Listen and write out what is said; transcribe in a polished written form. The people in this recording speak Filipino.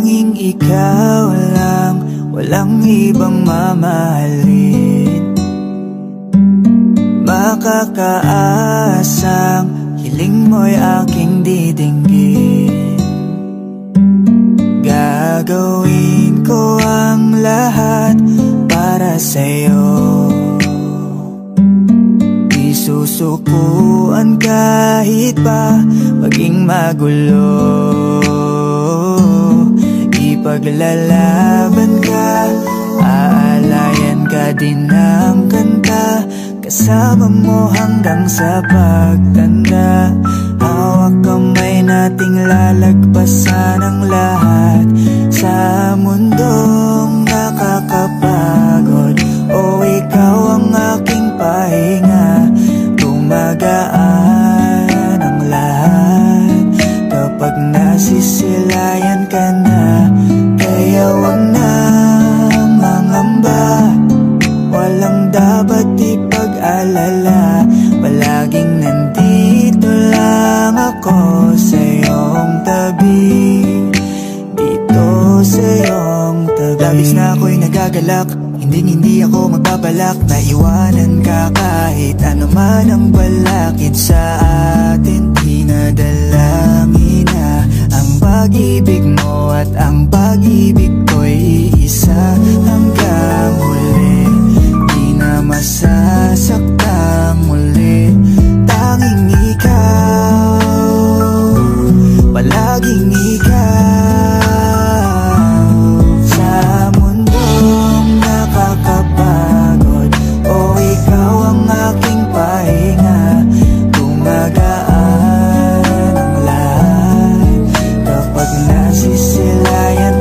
Tanging ikaw lang, walang ibang mamahalin. Makakaasang hiling mo'y aking didinggin. Gagawin ko ang lahat para sa'yo. Di susukuan kahit pa maging magulo. Ipaglalaban ka, aalayan ka din ng kanta. Kasama mo hanggang sa pagtanda. Hawak kamay nating lalagpasan ang lahat sa mundong nakakapagod. O ikaw ang aking pahinga, gumagaan ang lahat kapag nasisilayan ka na. Kaya wag na mangamba, walang dapat ipag-alala. Palaging nandito lang ako sa iyong tabi, dito sa iyong tabi. Labis na ako'y nagagalak, hindi ako magbabalak na iwanan ka kahit ano man ang balakid sa atin. Dinadalangin na ang pag-ibig mo at ang pag-ibig ko'y iisa hanggang huli. Di na masasaktan muli. Tanging ikaw, palaging ikaw sa mundong nakakapagod. O ikaw ang aking pahinga, gumagaan ang lahat kapag nasisilayan